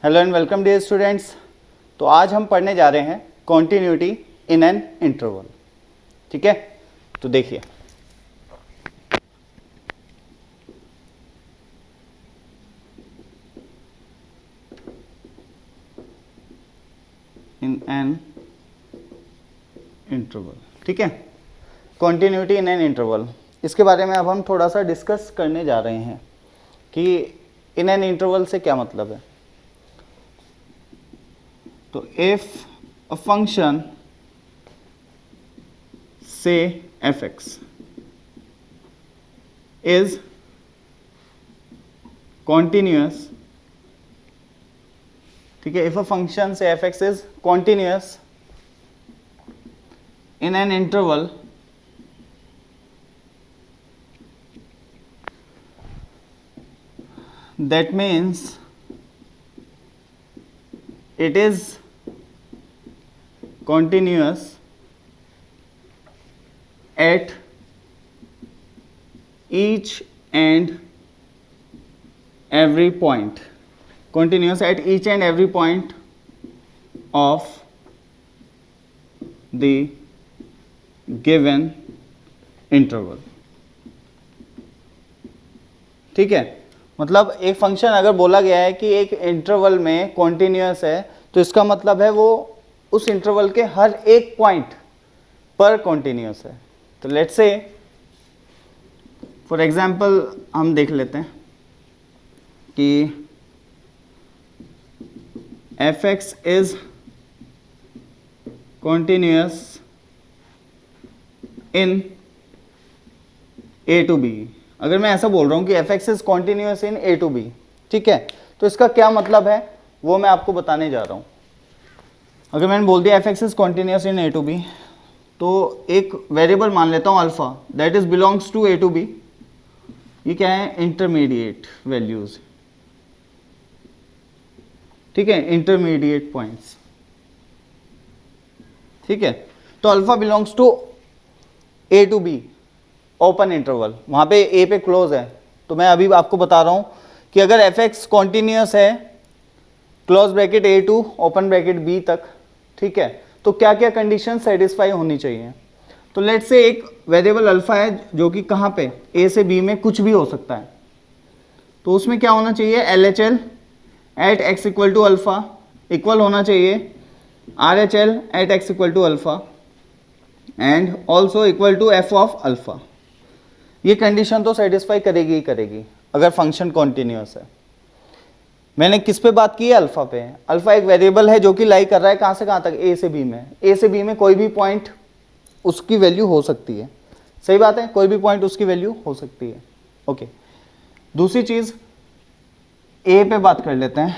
Hello and welcome dear students. तो आज हम पढ़ने जा रहे हैं कॉन्टिन्यूटी इन एन इंटरवल। ठीक है, तो देखिए इन एन इंटरवल। ठीक है, कॉन्टिन्यूटी इन एन इंटरवल, इसके बारे में अब हम थोड़ा सा डिस्कस करने जा रहे हैं कि इन एन इंटरवल से क्या मतलब है। तो इफ अ फंक्शन से fx is continuous, ठीक है, इफ अ फंक्शन से fx is continuous in an interval that means it is continuous at each and every point, continuous at each and every point of the given interval। ठीक है, मतलब एक function अगर बोला गया है कि एक इंटरवल में कॉन्टिन्यूअस है तो इसका मतलब है वो उस इंटरवल के हर एक पॉइंट पर कॉन्टिन्यूअस है। तो लेट्स से फॉर एग्जांपल हम देख लेते हैं कि fx is continuous in a to b। अगर मैं ऐसा बोल रहा हूँ कि fx is continuous in a to b, ठीक है, तो इसका क्या मतलब है वो मैं आपको बताने जा रहा हूँ। अगर मैंने बोल दिया fx is continuous in a to b, तो एक वेरिएबल मान लेता हूँ alpha, that is belongs to a to b। ये क्या है, इंटरमीडिएट वैल्यूज, ठीक है, इंटरमीडिएट पॉइंट्स। ठीक है, तो alpha belongs to a to b open interval, वहां पे a पे क्लोज है। तो मैं अभी आपको बता रहा हूं कि अगर fx कॉन्टिन्यूअस है close bracket a to open bracket b तक, ठीक है, तो क्या क्या कंडीशन सेटिस्फाई होनी चाहिए। तो लेट से एक वेरिएबल अल्फा है जो कि कहां पे a से b में कुछ भी हो सकता है, तो उसमें क्या होना चाहिए, LHL at x equal to alpha equal होना चाहिए RHL at x equal to alpha and also equal to f of alpha. ये कंडीशन तो सेटिस्फाई करेगी ही करेगी अगर फंक्शन कॉन्टिन्यूअस है। मैंने किस पे बात की है, अल्फा पे। अल्फा एक वेरिएबल है जो कि लाई कर रहा है कहां से कहां तक, a से b में। a से b में कोई भी पॉइंट उसकी वैल्यू हो सकती है, सही बात है, कोई भी पॉइंट उसकी वैल्यू हो सकती है। ओके, दूसरी चीज a पे बात कर लेते हैं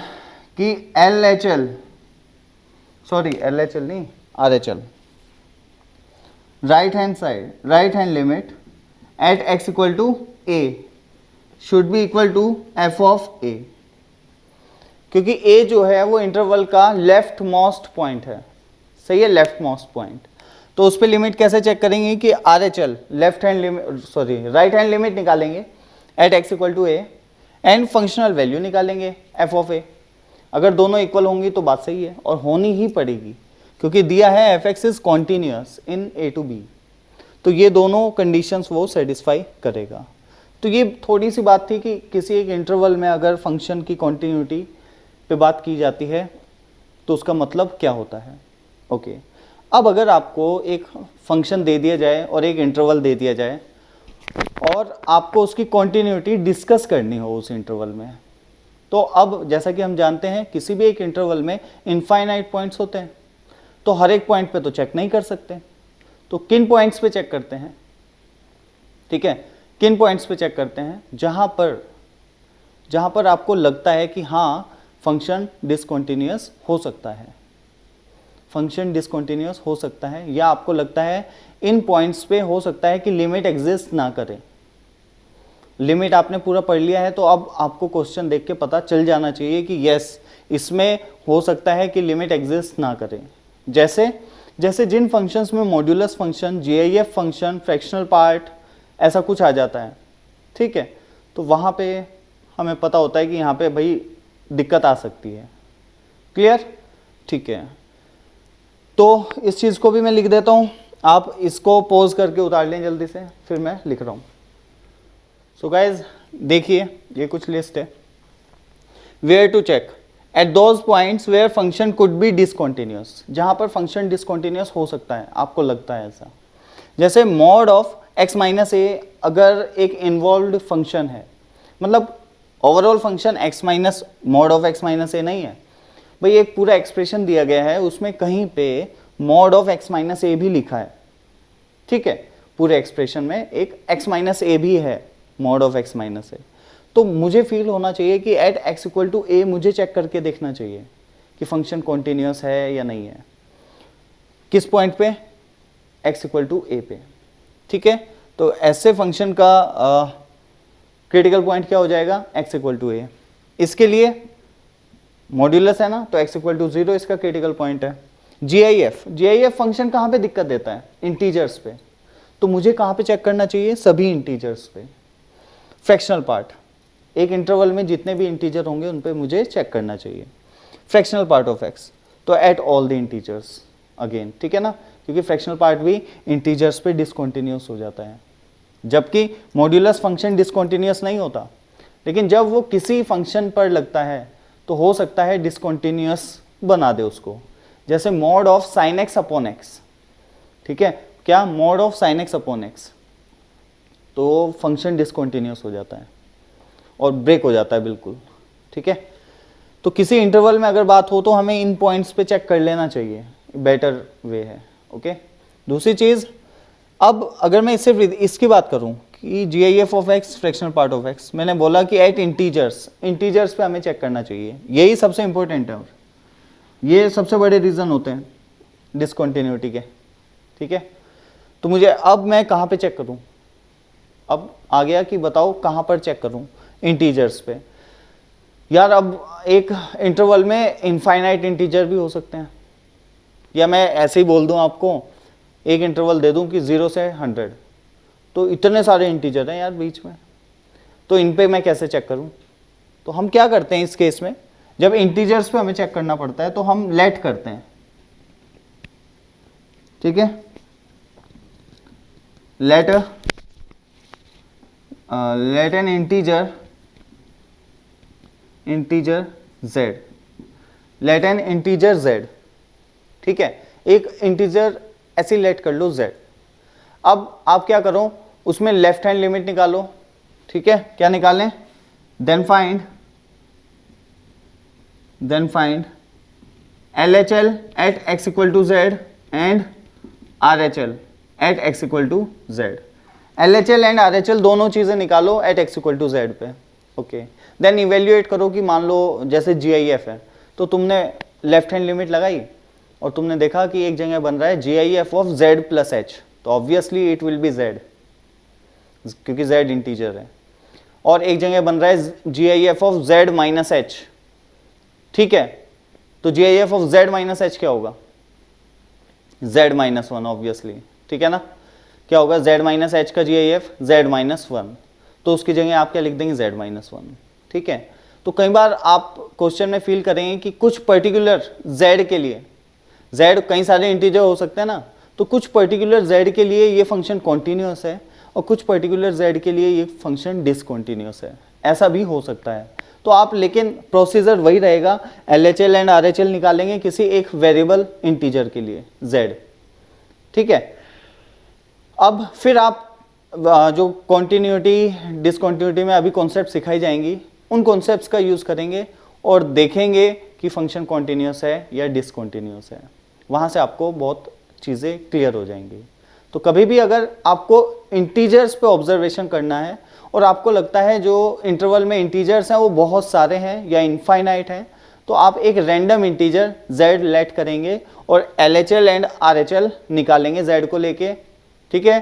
कि LHL, सॉरी LHL नहीं, RHL, right hand side, right hand limit at x equal to a should be equal to f of a, क्योंकि a जो है वो इंटरवल का लेफ्ट मोस्ट पॉइंट है, सही है, लेफ्ट मोस्ट पॉइंट। तो उस पर लिमिट कैसे चेक करेंगे कि RHL left hand limit, sorry right hand limit निकालेंगे at x equal to a and functional value निकालेंगे f ऑफ a। अगर दोनों इक्वल होंगी तो बात सही है, और होनी ही पड़ेगी क्योंकि दिया है fx is continuous in a to b, तो ये दोनों कंडीशंस वो सेटिस्फाई करेगा। तो ये थोड़ी सी बात थी कि किसी एक इंटरवल में अगर फंक्शन की कॉन्टिन्यूटी पे बात की जाती है तो उसका मतलब क्या होता है। ओके, अब अगर आपको एक फंक्शन दे दिया जाए और एक इंटरवल दे दिया जाए और आपको उसकी कॉन्टिन्यूटी डिस्कस करनी हो उस इंटरवल में, तो अब जैसा कि हम जानते हैं किसी भी एक इंटरवल में इनफाइनाइट पॉइंट्स होते हैं, तो हर एक पॉइंट पे तो चेक नहीं कर सकते, तो किन पॉइंट्स पे चेक करते हैं, ठीक है, किन पॉइंट्स पे चेक करते हैं, जहां पर आपको लगता है कि हाँ फंक्शन डिसकंटिन्यूअस हो सकता है, फंक्शन डिसकंटिन्यूअस हो सकता है, या आपको लगता है इन पॉइंट्स पे हो सकता है कि लिमिट एग्जिस्ट ना करे। लिमिट आपने पूरा पढ़ लिया है तो अब आपको क्वेश्चन देख के पता चल जाना चाहिए कि यस इसमें हो सकता है कि लिमिट एग्जिस्ट ना करे। जैसे जिन फंक्शंस में modulus function, GIF function, fractional part, ऐसा कुछ आ जाता है, ठीक है, तो वहाँ पे हमें पता होता है कि यहाँ पे भाई दिक्कत आ सकती है। क्लियर? ठीक है, तो इस चीज़ को भी मैं लिख देता हूँ, आप इसको पॉज करके उतार लें जल्दी से, फिर मैं लिख रहा हूँ। सो गाइज देखिए, ये कुछ लिस्ट है। Where to check at those points where function could be discontinuous, जहाँ पर फंक्शन डिसकॉन्टिन्यूस हो सकता है, आपको लगता है ऐसा। जैसे mod of x minus a अगर एक इन्वॉल्व्ड फंक्शन है, मतलब overall function x minus mod of x minus a नहीं है भाई, एक पूरा एक्सप्रेशन दिया गया है, उसमें कहीं पे मॉड ऑफ x माइनस ए भी लिखा है, ठीक है, पूरे एक्सप्रेशन में एक x माइनस ए भी है, मॉड ऑफ x माइनस ए। तो मुझे फील होना चाहिए कि एट x इक्वल टू ए मुझे चेक करके देखना चाहिए कि फंक्शन कॉन्टिन्यूस है या नहीं है। किस पॉइंट पे? x इक्वल टू ए पे, ठीक है। तो ऐसे फंक्शन का क्रिटिकल पॉइंट क्या हो जाएगा? x इक्वल टू ए। इसके लिए मॉड्यूलस है ना, तो x इक्वल टू 0 इसका क्रिटिकल पॉइंट है। GIF फंक्शन कहाँ पे दिक्कत देता है? इंटीजर्स पे। तो मुझे कहाँ पे चेक करना चाहिए? सभी इंटीजर्स पे। फ्रैक्शनल पार्ट, एक इंटरवल में जितने भी इंटीजर होंगे उन पे मुझे चेक करना चाहिए। फ्रैक्शनल पार्ट ऑफ x, तो at all the integers again, ठीक है ना, क्योंकि फ्रैक्शनल पार्ट भी इंटीजर्स पे डिसकॉन्टिन्यूस हो जाता है, जबकि मॉड्यूलस फंक्शन डिसकॉन्टिन्यूस नहीं होता, लेकिन जब वो किसी फंक्शन पर लगता है तो हो सकता है डिसकॉन्टिन्यूस बना दे उसको। जैसे mod of sine x upon x, ठीक है, क्या? Mod of sine x upon x, तो फंक्शन डिसकॉन्टिन्यूस हो जाता है और ब्रेक हो जाता है बिल्कुल, ठीक है। तो किसी इंटरवल में अगर बात हो तो हमें इन पॉइंट्स पे चेक कर लेना चाहिए, बेटर वे है, ओके। दूसरी चीज़, अब अगर मैं सिर्फ इसकी बात करूं कि GIF of x fractional part of x, मैंने बोला कि एट इंटीजर्स पे हमें चेक करना चाहिए, यही सबसे इंपॉर्टेंट है और ये सबसे बड़े रीज़न होते हैं डिसकॉन्टिन्यूटी के, ठीक है। तो मुझे अब मैं कहाँ पे चेक करूँ? अब आ गया कि बताओ कहाँ पर चेक करूँ? इंटीजर्स पे। यार अब एक इंटरवल में इनफाइनाइट इंटीजर भी हो सकते हैं, या मैं ऐसे ही बोल दूँ आपको, एक इंटरवल दे दूँ कि 0 से 100, तो इतने सारे इंटीजर हैं यार बीच में, तो इन पे मैं कैसे चेक करूँ? तो हम क्या करते हैं इस केस में, जब इंटीजर्स पे हमें चेक करना पड़ता है तो हम लेट करते हैं, ठीक है, let an integer z, let an integer z, ठीक है, एक इंटीजर ऐसे लेट कर लो z। अब आप क्या करो, उसमें लेफ्ट हैंड लिमिट निकालो, ठीक है, क्या निकालें? Then find LHL at x equal to z and RHL at x equal to z। LHL and RHL दोनों चीज़ें निकालो at x equal to z पे, ओके। देन इवेल्युएट करो कि मान लो जैसे GIF है, तो तुमने लेफ्ट हैंड लिमिट लगाई और तुमने देखा कि एक जगह बन रहा है GIF of z plus h, तो obviously it will be z, क्योंकि z इंटीजर है। और एक जगह बन रहा है GIF of z minus h, ठीक है, तो GIF of z minus h क्या होगा? z माइनस 1 ऑब्वियसली, ठीक है ना। क्या होगा? z माइनस h का GIF z माइनस 1, तो उसकी जगह आप क्या लिख देंगे? z माइनस 1, ठीक है। तो कई बार आप क्वेश्चन में फील करेंगे कि कुछ पर्टिकुलर z के लिए, z कई सारे इंटीजर हो सकते हैं ना, तो कुछ पर्टिकुलर z के लिए ये फंक्शन कॉन्टिन्यूस है और कुछ पर्टिकुलर z के लिए ये फंक्शन डिसकॉन्टिन्यूस है, ऐसा भी हो सकता है। तो आप, लेकिन प्रोसीजर वही रहेगा, LHL एंड RHL निकालेंगे किसी एक वेरिएबल इंटीजर के लिए z, ठीक है। अब फिर आप जो कॉन्टिन्यूटी डिसकॉन्टिन्यूटी में अभी कॉन्सेप्ट सिखाई जाएंगी, उन कॉन्सेप्ट्स का यूज़ करेंगे और देखेंगे कि फंक्शन कॉन्टिन्यूस है या डिसकॉन्टिन्यूस है। वहाँ से आपको बहुत चीज़ें क्लियर हो जाएंगी। तो कभी भी अगर आपको इंटीजर्स पे ऑब्जर्वेशन करना है और आपको लगता है जो इंटरवल में इंटीजर्स हैं वो बहुत सारे हैं या इनफाइनाइट हैं, तो आप एक रैंडम इंटीजर z लेट करेंगे और LHL एंड RHL निकालेंगे z को लेके, ठीक है,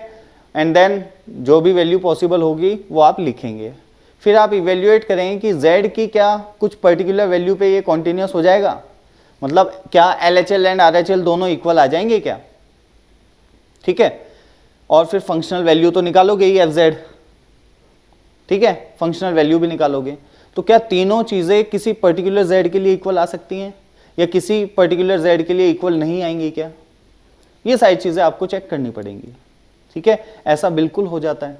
एंड देन जो भी वैल्यू पॉसिबल होगी वो आप लिखेंगे। फिर आप इवेल्युएट करेंगे कि z की क्या कुछ पर्टिकुलर वैल्यू पे ये कॉन्टिन्यूस हो जाएगा, मतलब क्या LHL एंड RHL दोनों इक्वल आ जाएंगे क्या, ठीक है। और फिर फंक्शनल वैल्यू तो निकालोगे ही fz, ठीक है, फंक्शनल वैल्यू भी निकालोगे। तो क्या तीनों चीज़ें किसी पर्टिकुलर z के लिए इक्वल आ सकती हैं, या किसी पर्टिकुलर z के लिए इक्वल नहीं आएंगी क्या? ये सारी चीज़ें आपको चेक करनी पड़ेंगी, ठीक है। ऐसा बिल्कुल हो जाता है,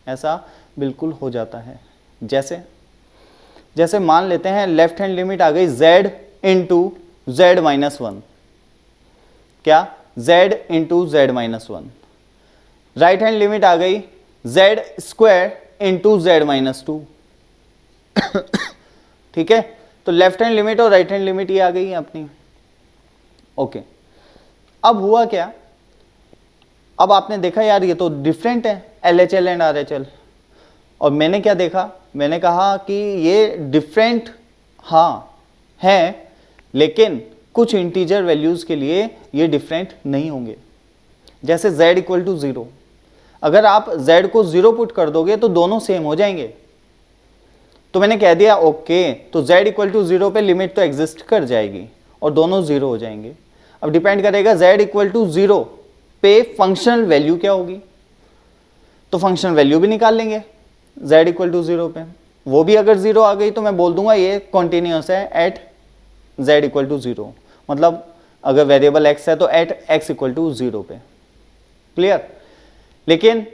ऐसा बिल्कुल हो जाता है। जैसे मान लेते हैं लेफ्ट हैंड लिमिट आ गई z into z minus one, क्या z into z minus one. Right hand limit आ गई z square into z minus two, ठीक है। तो लेफ्ट हैंड लिमिट और राइट हैंड लिमिट ये आ गई है अपनी, ओके। अब हुआ क्या, अब आपने देखा यार ये तो डिफरेंट है LHL एंड RHL, और मैंने क्या देखा, मैंने कहा कि ये डिफरेंट हाँ है, लेकिन कुछ इंटीजर वैल्यूज के लिए ये डिफरेंट नहीं होंगे। जैसे z इक्वल टू 0, अगर आप z को 0 पुट कर दोगे तो दोनों सेम हो जाएंगे। तो मैंने कह दिया ओके, तो z इक्वल टू 0 पे लिमिट तो एग्जिस्ट कर जाएगी और दोनों 0 हो जाएंगे। अब डिपेंड करेगा z इक्वल टू 0 पे फंक्शनल वैल्यू क्या होगी, तो फंक्शनल वैल्यू भी निकाल लेंगे z इक्वल टू 0 पे। वो भी अगर 0 आ गई तो मैं बोल दूंगा ये कॉन्टिन्यूस है एट z इक्वल टू 0, मतलब अगर वेरिएबल x है तो एट x इक्वल टू 0 पे। क्लियर? लेकिन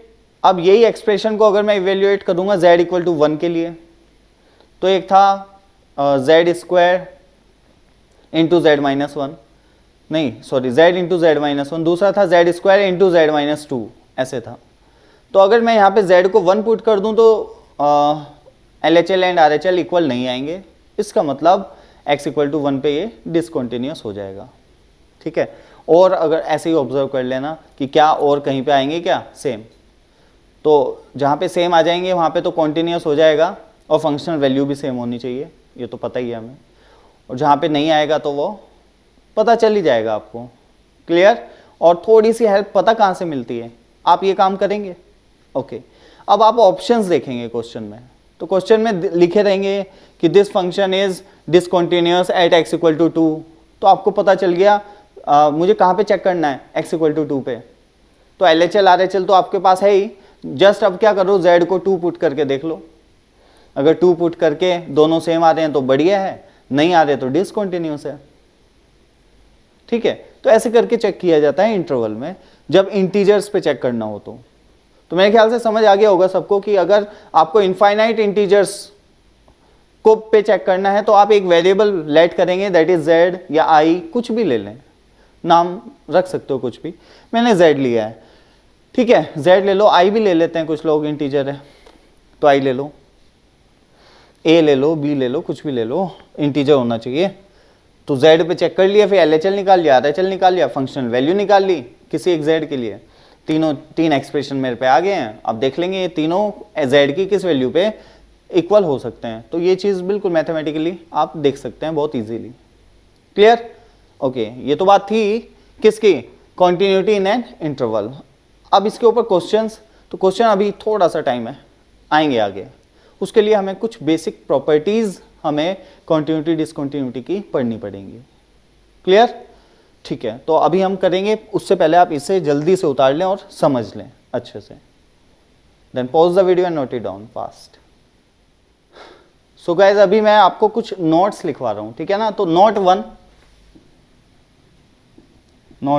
अब यही एक्सप्रेशन को अगर मैं इवेल्युएट करूंगा z इक्वल टू 1 के लिए, तो एक था z square into z minus one, नहीं sorry z into z minus one, दूसरा था z square into z minus two, ऐसे था। तो अगर मैं यहाँ पे z को 1 पुट कर दूं तो LHL एंड RHL इक्वल नहीं आएंगे, इसका मतलब x इक्वल टू 1 पे ये डिसकंटिन्यूअस हो जाएगा, ठीक है। और अगर ऐसे ही ऑब्जर्व कर लेना कि क्या और कहीं पे आएंगे क्या सेम, तो जहाँ पे सेम आ जाएंगे वहाँ पे तो कॉन्टिन्यूअस हो जाएगा और फंक्शनल वैल्यू भी सेम होनी चाहिए, ये तो पता ही है हमें। और जहाँ पे नहीं आएगा तो वो पता चल ही जाएगा आपको। क्लियर? और थोड़ी सी हेल्प पता कहाँ से मिलती है, आप ये काम करेंगे, ओके। अब आप ऑप्शंस देखेंगे क्वेश्चन में, तो क्वेश्चन में लिखे रहेंगे कि this function is discontinuous at x equal to 2, तो आपको पता चल गया मुझे कहाँ पे चेक करना है, x इक्वल टू 2 पे। तो LHL RHL तो आपके पास है ही, जस्ट अब क्या करो z को 2 पुट करके देख लो, अगर 2 पुट करके दोनों सेम आ रहे हैं तो बढ़िया है, नहीं आ रहे तो डिसकंटिन्यूअस है, ठीक है। तो ऐसे करके चेक किया जाता है इंटरवल में, जब इंटीजर्स पे चेक करना हो तो मेरे ख्याल से समझ आ गया होगा सबको कि अगर आपको इनफाइनाइट इंटीजर्स को पे चेक करना है तो आप एक वेरिएबल लेट करेंगे, दैट इज z या i, कुछ भी ले लें, नाम रख सकते हो कुछ भी, मैंने z लिया है, ठीक है। z ले लो, i भी ले लेते हैं, कुछ लोग इंटीजर है तो i ले लो, a ले लो, b ले लो, कुछ भी ले लो, इंटीजर होना चाहिए। तो z पे चेक कर लिया, फिर LHL निकाल लिया, RHL निकाल लिया, फंक्शनल वैल्यू निकाल ली किसी एक z के लिए, तीन एक्सप्रेशन मेरे पे आ गए हैं। अब देख लेंगे ये तीनों z की किस वैल्यू पे इक्वल हो सकते हैं, तो ये चीज़ बिल्कुल मैथमेटिकली आप देख सकते हैं बहुत इजीली। क्लियर? ओके, ये तो बात थी किसकी, कॉन्टिन्यूटी इन एन इंटरवल। अब इसके ऊपर क्वेश्चंस, तो क्वेश्चन अभी थोड़ा सा टाइम है, आएंगे आगे, उसके लिए हमें कुछ बेसिक प्रॉपर्टीज हमें कॉन्टिन्यूटी डिसकॉन्टिन्यूटी की पढ़नी पड़ेंगी। क्लियर? ठीक है, तो अभी हम करेंगे, उससे पहले आप इसे जल्दी से उतार लें और समझ लें अच्छे से, then pause the video and note it down fast. So guys, अभी मैं आपको कुछ नोट्स लिखवा रहा हूं, ठीक है ना। तो note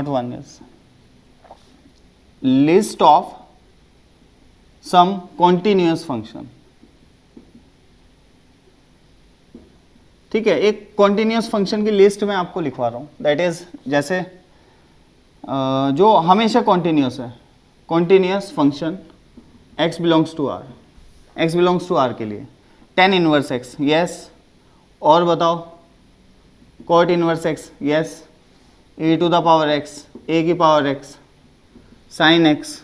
one is list of some continuous function, ठीक है। एक कॉन्टिन्यूअस फंक्शन की लिस्ट में आपको लिखवा रहा हूँ, दैट इज जैसे जो हमेशा कॉन्टिन्यूअस है, continuous function x belongs to r, x belongs to r के लिए tan इनवर्स x, यस, और बताओ cot inverse x, yes, e to the power x, a की power x, sin x,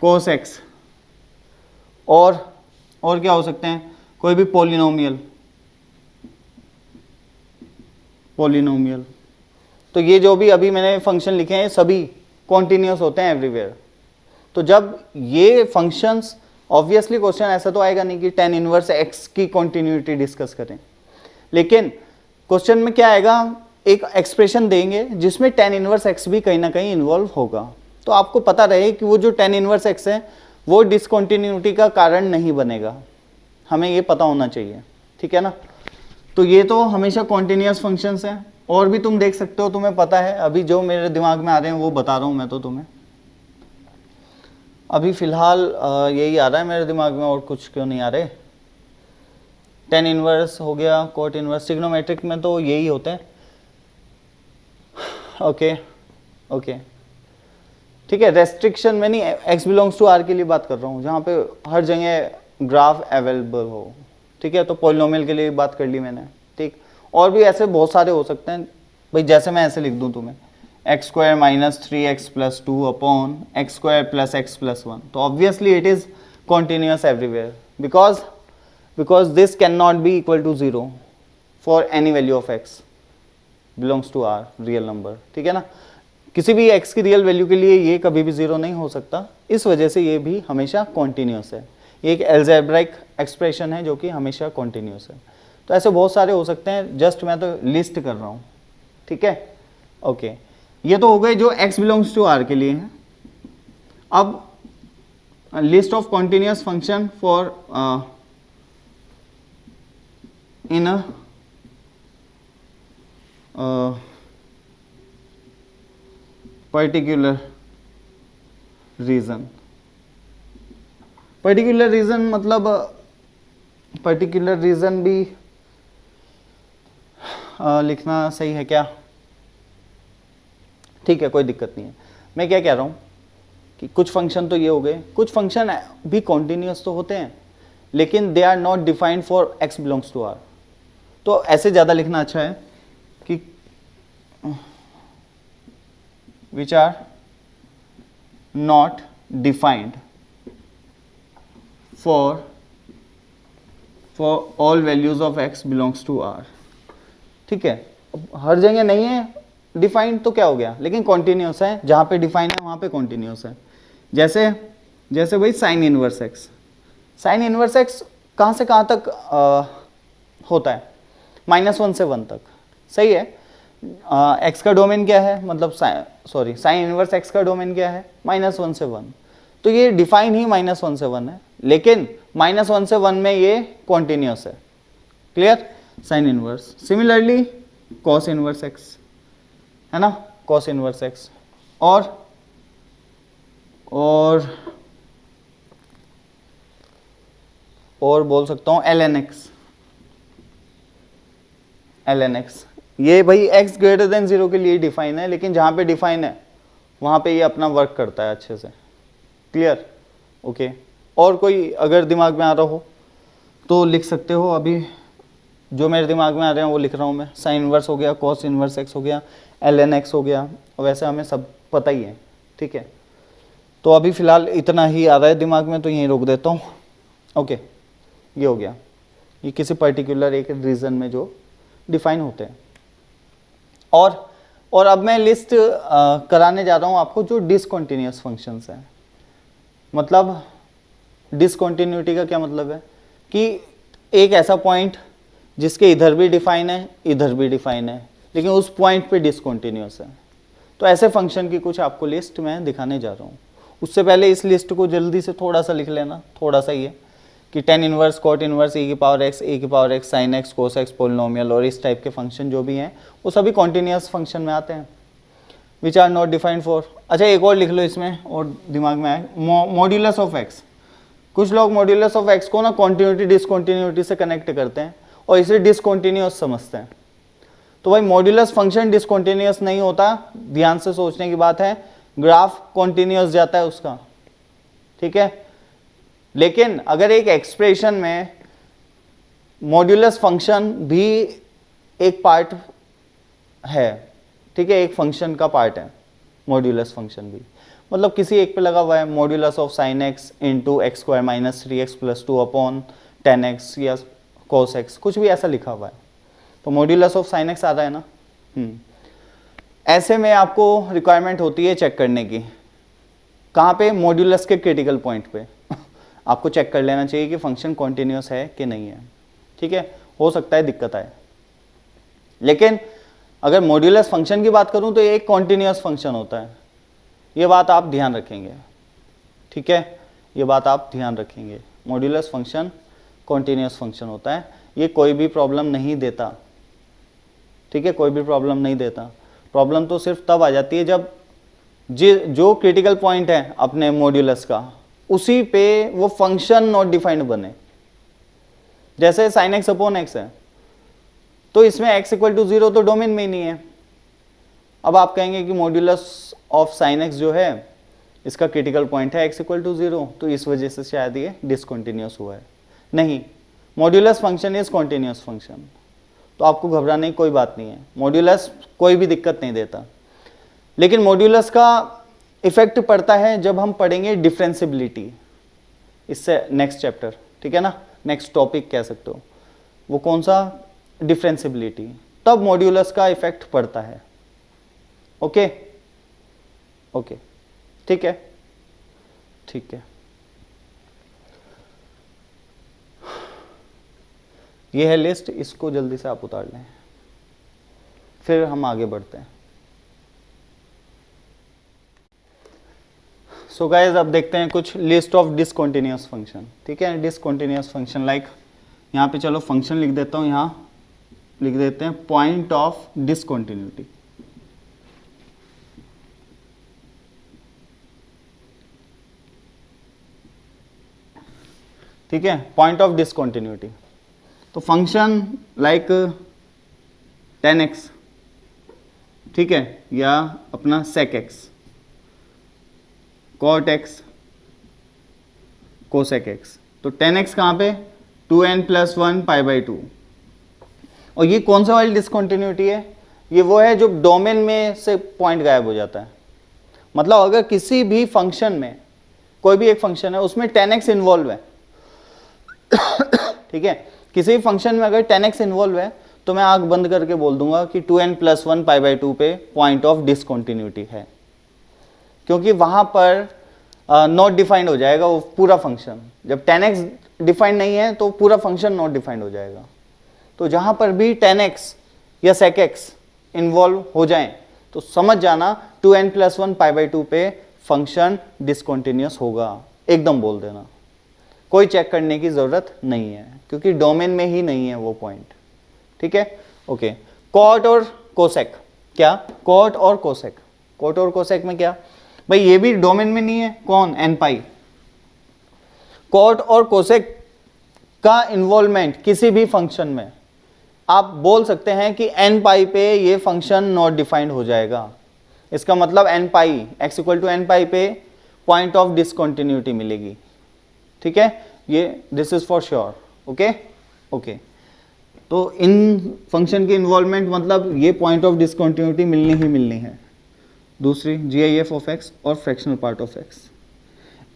cos x, और क्या हो सकते हैं, कोई भी पॉलिनोमियल। तो ये जो भी अभी मैंने फंक्शन लिखे हैं सभी कॉन्टिन्यूअस होते हैं एवरीवेयर। तो जब ये फंक्शंस, ऑब्वियसली क्वेश्चन ऐसा तो आएगा नहीं कि tan इनवर्स x की कॉन्टिन्यूटी डिस्कस करें, लेकिन क्वेश्चन में क्या आएगा, एक एक्सप्रेशन देंगे जिसमें tan इनवर्स x भी कहीं ना कहीं इन्वॉल्व होगा। तो आपको पता रहे कि वो जो tan इनवर्स x है वो डिसकॉन्टिन्यूटी का कारण नहीं बनेगा, हमें ये पता होना चाहिए, ठीक है ना। तो ये तो हमेशा कॉन्टिन्यूस फंक्शंस हैं। और भी तुम देख सकते हो, तुम्हें पता है, अभी जो मेरे दिमाग में आ रहे हैं वो बता रहा हूँ मैं तो तुम्हें। अभी फ़िलहाल यही आ रहा है मेरे दिमाग में, और कुछ क्यों नहीं आ रहे। टेन इनवर्स हो गया, कोट इनवर्स, ट्रिग्नोमेट्रिक में तो यही होते हैं। ओके ओके ठीक है। रेस्ट्रिक्शन में नहीं, एक्स बिलोंग्स टू आर के लिए बात कर रहा हूँ, जहाँ पे हर जगह ग्राफ अवेलेबल हो। ठीक है, तो पॉलिनोमियल के लिए बात कर ली मैंने। ठीक, और भी ऐसे बहुत सारे हो सकते हैं भाई, जैसे मैं ऐसे लिख दूँ तुम्हें x square minus 3x plus 2 upon x square plus x plus 1, तो obviously it is continuous everywhere, because this can not be equal to 0 for any value of x belongs to R real number. ठीक है ना, किसी भी x की real value के लिए ये कभी भी 0 नहीं हो सकता, इस वजह से ये भी हमेशा कॉन्टिन्यूस है। ये एक एल्जेब्रिक एक्सप्रेशन है जो कि हमेशा कॉन्टिन्यूस है। तो ऐसे बहुत सारे हो सकते हैं, जस्ट मैं तो लिस्ट कर रहा हूँ। ठीक है, ओके, ये तो हो गए जो x बिलोंग्स टू r के लिए हैं। अब list of continuous function for in a particular region. Particular region मतलब पर्टिकुलर रीजन भी लिखना सही है क्या? ठीक है, कोई दिक्कत नहीं है। मैं क्या कह रहा हूँ कि कुछ फंक्शन तो ये हो गए, कुछ फंक्शन भी कॉन्टिन्यूस तो होते हैं, लेकिन they are not defined for x belongs to r। तो ऐसे ज़्यादा लिखना अच्छा है कि which are not defined for all values of x belongs to r। ठीक है, हर जगह नहीं है डिफाइंड तो क्या हो गया, लेकिन कॉन्टिन्यूस है, जहाँ पे डिफाइन है वहाँ पे कॉन्टिन्यूस है। जैसे भाई sine inverse x, sine inverse x कहाँ से कहाँ तक होता है? -1 से 1 तक, सही है। x का डोमेन क्या है, मतलब साइन इनवर्स x का डोमेन क्या है? -1 से 1। तो ये डिफाइन ही -1 से 1 है, लेकिन -1 से 1 में ये कॉन्टिन्यूस है। Clear? Sine inverse. Similarly cos inverse x है ना, कॉस इनवर्स x, और बोल सकता हूँ ln x। ये भाई x ग्रेटर देन 0 के लिए डिफाइन है, लेकिन जहाँ पे डिफाइन है वहाँ पे ये अपना वर्क करता है अच्छे से। क्लियर? ओके, और कोई अगर दिमाग में आ रहा हो तो लिख सकते हो। अभी जो मेरे दिमाग में आ रहे हैं वो लिख रहा हूँ मैं। साइन इनवर्स हो गया, कॉस इनवर्स x हो गया, ln x हो गया, वैसे हमें सब पता ही है। ठीक है, तो अभी फ़िलहाल इतना ही आ रहा है दिमाग में, तो यहीं रोक देता हूँ। ओके, ये हो गया, ये किसी पर्टिकुलर एक रीज़न में जो डिफाइन होते हैं। और अब मैं लिस्ट कराने जा रहा हूँ आपको जो डिसकंटिन्यूअस फंक्शंस हैं। मतलब डिसकंटिन्यूटी का क्या मतलब है कि एक ऐसा पॉइंट जिसके इधर भी डिफाइन है, इधर भी डिफाइन है, लेकिन उस पॉइंट पे डिसकंटिन्यूअस है। तो ऐसे फंक्शन की कुछ आपको लिस्ट मैं दिखाने जा रहा हूँ। उससे पहले इस लिस्ट को जल्दी से थोड़ा सा लिख लेना, थोड़ा सा ही है कि tan inverse, cot inverse, e की power x, sine x, cos x, polynomial और इस टाइप के फंक्शन जो भी हैं वो सभी कॉन्टिन्यूअस फंक्शन में आते हैं, which are not defined for. अच्छा, एक और लिख लो इसमें और दिमाग में आए, मॉड्यूलस ऑफ x। कुछ लोग मॉड्यूलस ऑफ x को ना कॉन्टिन्यूटी डिसकॉन्टिन्यूटी से कनेक्ट करते हैं और इसे डिसकॉन्टिन्यूअस समझते हैं। तो भाई मॉड्यूलस फंक्शन डिसकॉन्टिन्यूअस नहीं होता, ध्यान से सोचने की बात है, ग्राफ कॉन्टिन्यूअस जाता है उसका। ठीक है, लेकिन अगर एक एक्सप्रेशन में मॉड्यूलस फंक्शन भी एक पार्ट है, ठीक है, एक फंक्शन का पार्ट है मॉड्यूलस फंक्शन भी, मतलब किसी एक पे लगा हुआ है, modulus of sine x into x square minus 3x plus 2 upon 10x या cos x, कुछ भी ऐसा लिखा हुआ है, तो मॉड्यूलस ऑफ साइन एक्स आ रहा है ना। ऐसे में आपको रिक्वायरमेंट होती है चेक करने की, कहाँ पे? मॉड्यूलस के क्रिटिकल पॉइंट पे आपको चेक कर लेना चाहिए कि फंक्शन कॉन्टिन्यूअस है कि नहीं है। ठीक है, हो सकता है दिक्कत आए, लेकिन अगर मॉड्यूलस फंक्शन की बात करूं तो ये एक कॉन्टिन्यूअस फंक्शन होता है, ये बात आप ध्यान रखेंगे। ठीक है, ये बात आप ध्यान रखेंगे, मॉड्यूलस फंक्शन कॉन्टिन्यूस फंक्शन होता है। ये कोई भी प्रॉब्लम नहीं देता, ठीक है, कोई भी प्रॉब्लम नहीं देता। प्रॉब्लम तो सिर्फ तब आ जाती है जब जो क्रिटिकल पॉइंट है अपने मॉड्यूलस का, उसी पे वो फंक्शन नॉट डिफाइंड बने। जैसे साइन एक्स अपॉन एक्स है, तो इसमें x इक्वल टू 0 तो डोमेन में ही नहीं है। अब आप कहेंगे कि मॉड्यूलस ऑफ साइन एक्स जो है इसका क्रिटिकल पॉइंट है x इक्वल टू 0, तो इस वजह से शायद ये डिसकंटिन्यूअस हुआ है। नहीं, modulus function is continuous function, तो आपको घबराने की कोई बात नहीं है। मॉड्यूलस कोई भी दिक्कत नहीं देता, लेकिन मॉड्यूलस का इफेक्ट पड़ता है जब हम पढ़ेंगे डिफरेंशियबिलिटी, इससे नेक्स्ट चैप्टर, ठीक है ना, नेक्स्ट टॉपिक कह सकते हो। वो कौन सा? डिफरेंशियबिलिटी। तब मॉड्यूलस का इफेक्ट पड़ता है। ओके ओके, ठीक है ठीक है। ये है लिस्ट, इसको जल्दी से आप उतार लें, फिर हम आगे बढ़ते हैं। सो गाइस, अब देखते हैं कुछ लिस्ट ऑफ डिसकंटिन्यूअस फंक्शन, ठीक है। डिसकंटिन्यूअस फंक्शन लाइक, यहाँ पे चलो फंक्शन लिख देता हूँ, यहाँ लिख देते हैं पॉइंट ऑफ डिसकंटिन्यूटी। ठीक है, पॉइंट ऑफ डिसकंटिन्यूटी। तो फंक्शन लाइक tan x, ठीक है, या अपना sec x, cot x, cosec x। तो tan x कहाँ पे? 2n + 1 π/2। और ये कौन सा वाली डिसकंटिन्यूटी है? ये वो है जो डोमेन में से पॉइंट गायब हो जाता है। मतलब अगर किसी भी फंक्शन में, कोई भी एक फंक्शन है उसमें tan x इन्वॉल्व है, ठीक है, किसी भी फंक्शन में अगर tan x इन्वॉल्व है तो मैं आंख बंद करके बोल दूंगा कि 2n + 1 π/2 पे पॉइंट ऑफ डिसकंटिन्यूटी है, क्योंकि वहां पर नॉट डिफाइंड हो जाएगा वो पूरा फंक्शन। जब tan x डिफाइंड नहीं है तो पूरा फंक्शन नॉट डिफाइंड हो जाएगा। तो जहां पर भी tan x या sec x इन्वॉल्व हो जाए तो समझ जाना 2n + 1 π/2 पे फंक्शन डिसकंटिन्यूअस होगा, एकदम बोल देना, कोई चेक करने की जरूरत नहीं है, क्योंकि डोमेन में ही नहीं है वो पॉइंट, ठीक है। ओके, कॉट और कोसेक, क्या कॉट और कोसेक? कॉट और कोसेक में क्या भाई, ये भी डोमेन में नहीं है, कौन? n पाई। कॉट और कोसेक का इन्वॉल्वमेंट किसी भी फंक्शन में, आप बोल सकते हैं कि n पाई पे ये फंक्शन नॉट डिफाइंड हो जाएगा। इसका मतलब n pi, x equal to n pi पे पॉइंट ऑफ डिसकंटिन्यूटी मिलेगी, ठीक है, ये this is for sure. Okay okay, तो इन फंक्शन की इन्वॉल्वमेंट मतलब ये पॉइंट ऑफ डिसकंटिन्यूटी मिलनी ही मिलनी है। दूसरी GIF ऑफ x और फ्रैक्शनल पार्ट ऑफ x,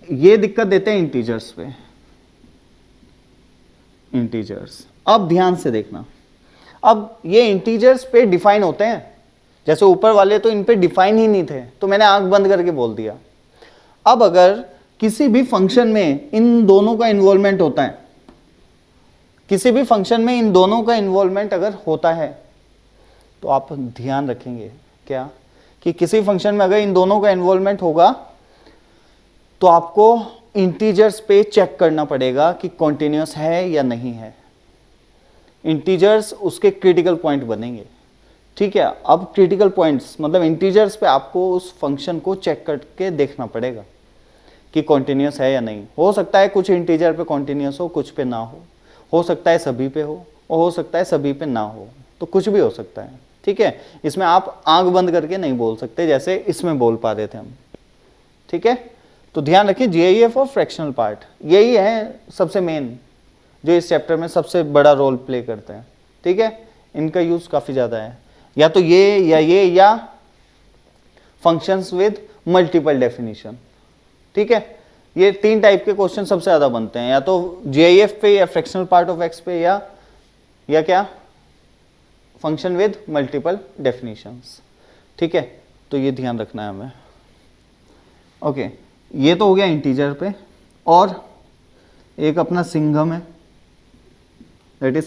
ये दिक्कत देते हैं इंटीजर्स पे। इंटीजर्स, अब ध्यान से देखना, अब ये इंटीजर्स पे डिफाइन होते हैं, जैसे ऊपर वाले तो इन पे डिफाइन ही नहीं थे, तो मैंने आंख बंद करके बोल दिया। अब अगर किसी भी फंक्शन में इन दोनों का इन्वॉल्वमेंट होता है, किसी भी फंक्शन में इन दोनों का इन्वॉल्वमेंट अगर होता है, तो आप ध्यान रखेंगे क्या कि किसी फंक्शन में अगर इन दोनों का इन्वॉल्वमेंट होगा तो आपको इंटीजर्स पे चेक करना पड़ेगा कि कॉन्टिन्यूअस है या नहीं है। इंटीजर्स उसके क्रिटिकल पॉइंट बनेंगे, ठीक है। अब क्रिटिकल पॉइंट्स मतलब इंटीजर्स पे आपको उस फंक्शन को चेक करके देखना पड़ेगा कि कॉन्टिन्यूअस है या नहीं। हो सकता है कुछ इंटीजर पे कॉन्टिन्यूअस हो, कुछ पे ना हो सकता है सभी पे हो, और हो सकता है सभी पे ना हो, तो कुछ भी हो सकता है, ठीक है। इसमें आप आंख बंद करके नहीं बोल सकते जैसे इसमें बोल पा रहे थे हम, ठीक है। तो ध्यान रखिए GIF और फ्रैक्शनल पार्ट, यही है सबसे मेन जो इस चैप्टर में सबसे बड़ा रोल प्ले करते हैं, ठीक है। इनका यूज काफी ज्यादा है, या तो ये या फंक्शंस विद मल्टीपल डेफिनेशन, ठीक है। ये तीन टाइप के क्वेश्चन सबसे ज्यादा बनते हैं, या तो GIF पे या फ्रैक्शनल पार्ट ऑफ x पे या क्या फंक्शन विद मल्टीपल डेफिनेशंस, ठीक है। तो ये ध्यान रखना है हमें। ओके, ये तो हो गया इंटीजर पे, और एक अपना सिंघम है, that is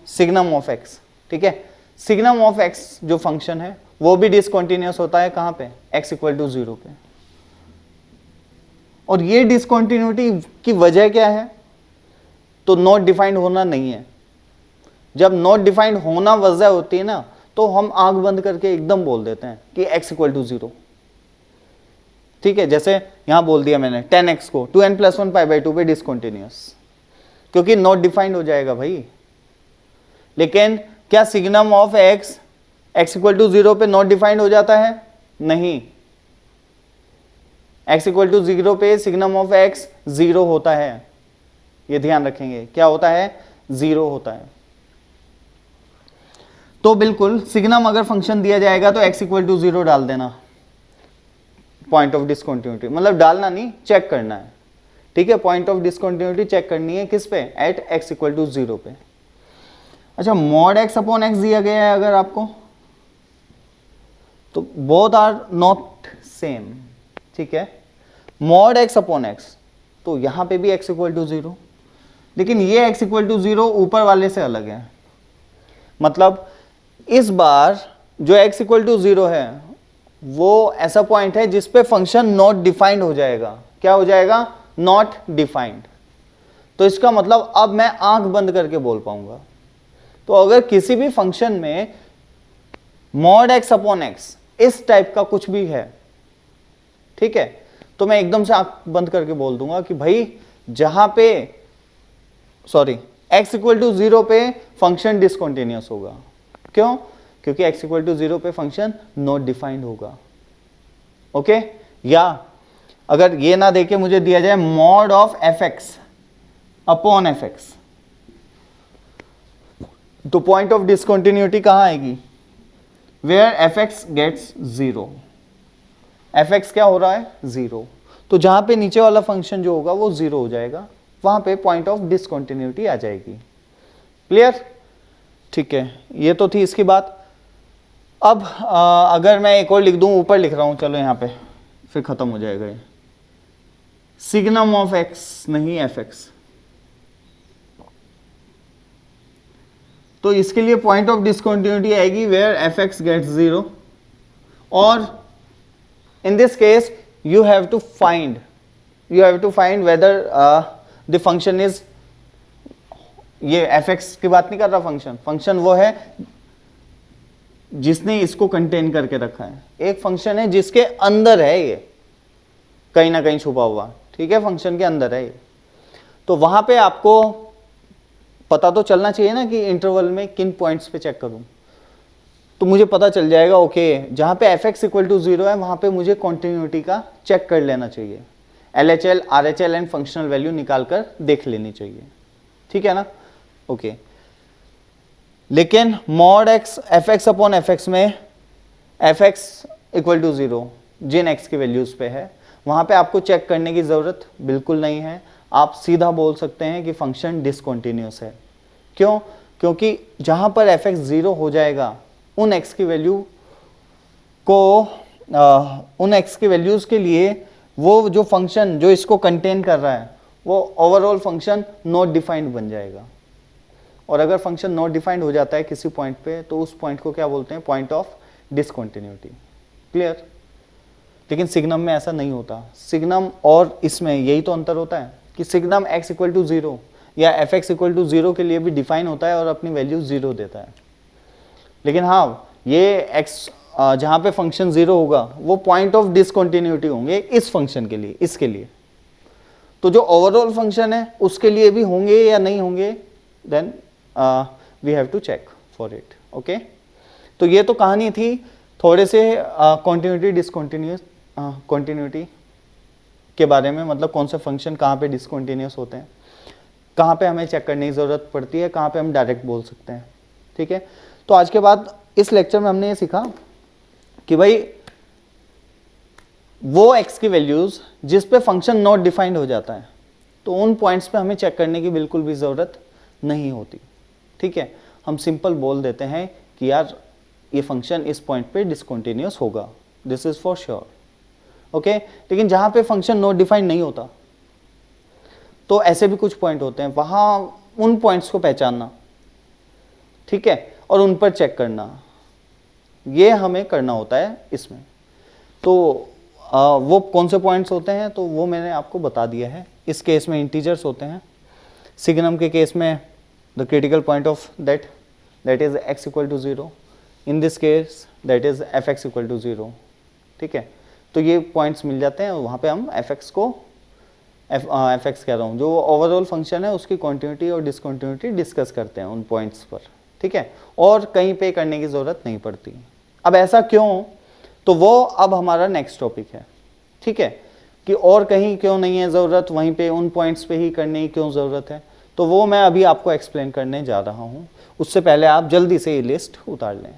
signum of x, ठीक है। सिग्नम ऑफ x जो फंक्शन है वो भी डिसकंटिन्यूअस होता है कहाँ पे? x इक्वल टू 0 पे। और ये डिसकंटिन्यूटी की वजह क्या है? तो नॉट डिफाइंड होना नहीं है। जब नॉट डिफाइंड होना वजह होती है ना, तो हम आंख बंद करके एकदम बोल देते हैं कि x इक्वल टू 0। ठीक है, जैसे यहां बोल दिया मैंने 10x को 2n+1 π/2 पे डिसकंटिन्यूअस, क्योंकि नॉट डिफाइंड हो जाएगा भाई। लेकिन क्या signum of x equal to 0 पे नॉट डिफाइंड हो जाता है? नहीं, x इक्वल टू 0 पे सिग्नम ऑफ x 0 होता है। ये ध्यान रखेंगे, क्या होता है? 0 होता है। तो बिल्कुल सिग्नम अगर फंक्शन दिया जाएगा तो x इक्वल टू 0 डाल देना, पॉइंट ऑफ डिसकंटिन्यूटी, मतलब डालना नहीं, चेक करना है। ठीक है, पॉइंट ऑफ डिसकंटिन्यूटी चेक करनी है किस पे? एट x इक्वल टू 0 पे। अच्छा, मॉड x अपॉन x दिया गया है अगर आपको, तो बोथ आर नॉट सेम। ठीक है, मॉड x अपॉन x, तो यहां पे भी x इक्वल टू 0, लेकिन ये x इक्वल टू 0 ऊपर वाले से अलग है। मतलब इस बार जो x इक्वल टू 0 है वो ऐसा पॉइंट है जिस पे फंक्शन नॉट डिफाइंड हो जाएगा। क्या हो जाएगा? Not defined. तो इसका मतलब अब मैं आंख बंद करके बोल पाऊंगा। तो अगर किसी भी फंक्शन में मॉड x अपॉन x इस टाइप का कुछ भी है, ठीक है, तो मैं एकदम से आंख बंद करके बोल दूंगा कि भाई जहां पे x इक्वल टू 0 पे फंक्शन डिसकंटिन्यूअस होगा। क्यों? क्योंकि x इक्वल टू 0 पे फंक्शन नॉट डिफाइंड होगा। ओके, या अगर ये ना देके मुझे दिया जाए mod of fx upon fx, तो पॉइंट ऑफ डिसकंटिन्यूटी कहां आएगी? Where fx gets 0। fx क्या हो रहा है? 0। तो जहां पे नीचे वाला फंक्शन जो होगा वो 0 हो जाएगा, वहां पे पॉइंट ऑफ डिसकंटिन्यूटी आ जाएगी। क्लियर? ठीक है, ये तो थी इसकी बात। अब अगर मैं एक और लिख दूं, ऊपर लिख रहा हूं, चलो यहां पे, फिर खत्म हो जाएगा ये। सिग्नम ऑफ x, नहीं fx। तो इसके लिए पॉइंट ऑफ डिसकंटिन्यूटी आएगी वेयर fx गेट्स 0, और इन this case you have to find whether the function is, ये fx की बात नहीं कर रहा, फंक्शन वो है जिसने इसको कंटेन करके रखा है। एक फंक्शन है जिसके अंदर है ये, कहीं ना कहीं छुपा हुआ। ठीक है, फंक्शन के अंदर है ये। तो वहां पे आपको पता तो चलना चाहिए ना कि इंटरवल में किन पॉइंट्स पे चेक करूं। तो मुझे पता चल जाएगा, ओके, जहां पे fx इक्वल टू 0 है वहां पे मुझे कॉन्टिन्यूटी का चेक कर लेना चाहिए। LHL, RHL and functional value निकाल कर देख लेनी चाहिए। ठीक है ना? ओके, लेकिन mod x fx upon fx में fx इक्वल टू 0 जिन x की वैल्यूज पे है, वहां पे आपको चेक करने की जरूरत बिल्कुल नहीं है। आप सीधा बोल सकते हैं कि फंक्शन डिसकंटिन्यूअस है। क्यों? क्योंकि जहां पर fx 0 हो जाएगा, उन x की वैल्यू को उन x की वैल्यूज के लिए वो जो फंक्शन जो इसको कंटेन कर रहा है वो ओवरऑल फंक्शन नॉट डिफाइंड बन जाएगा। और अगर फंक्शन नॉट डिफाइंड हो जाता है किसी पॉइंट पे, तो उस पॉइंट को क्या बोलते हैं? Point of discontinuity. क्लियर? लेकिन सिग्नम में ऐसा नहीं होता। सिग्नम और इसमें यही तो अंतर होता है कि सिग्नम x इक्वल टू 0 या fx इक्वल टू 0 के लिए भी डिफाइन होता है और अपनी वैल्यू 0 देता है। लेकिन हाँ, ये x जहां पे फंक्शन 0 होगा वो पॉइंट ऑफ डिसकंटिन्यूटी होंगे इस फंक्शन के लिए, इसके लिए। तो जो ओवरऑल फंक्शन है उसके लिए भी होंगे या नहीं होंगे, then we have to check for it. Okay, तो ये तो कहानी थी थोड़े से कॉन्टिन्यूटी डिसकंटिन्यूस कॉन्टिन्यूटी के बारे में, मतलब कौन से फंक्शन कहाँ पे डिसकंटिन्यूस होते हैं, कहाँ पे हमें चेक करने की ज़रूरत पड़ती है, कहाँ पे हम डायरेक्ट बोल सकते हैं। ठीक है, तो आज के बाद इस लेक्चर में हमने ये सीखा कि भाई वो x की वैल्यूज जिस पे फंक्शन नॉट डिफाइंड हो जाता है, तो उन पॉइंट्स पे हमें चेक करने की बिल्कुल भी ज़रूरत नहीं होती। ठीक है, हम सिंपल बोल देते हैं कि यार ये फंक्शन इस पॉइंट पे डिसकंटिन्यूअस होगा, this is for sure. Okay, लेकिन जहाँ पे फंक्शन नॉट डिफाइंड नहीं होता, तो ऐसे भी कुछ पॉइंट होते हैं, वहाँ उन पॉइंट्स को पहचानना, ठीक है, और उन पर चेक करना, ये हमें करना होता है इसमें। तो वो कौन से पॉइंट्स होते हैं, तो वो मैंने आपको बता दिया है। इस केस में इंटीजर्स होते हैं, सिग्नम के केस में the critical point of that is x equal to 0, in this case that is fx equal to 0, ठीक है। तो ये पॉइंट्स मिल जाते हैं, वहाँ पे हम fx को fx कह रहा हूँ, जो ओवरऑल फंक्शन है उसकी कॉन्टिन्यूटी और डिसकॉन्टिन्यूटी डिस्कस करते हैं उन पॉइंट्स पर, ठीक है, और कहीं पे करने की ज़रूरत नहीं पड़ती। अब ऐसा क्यों, तो वो अब हमारा नेक्स्ट टॉपिक है, ठीक है, कि और कहीं क्यों नहीं है ज़रूरत, वहीं पे उन पॉइंट्स पे ही करने की क्यों ज़रूरत है, तो वो मैं अभी आपको एक्सप्लेन करने जा रहा हूँ। उससे पहले आप जल्दी से ये लिस्ट उतार लें।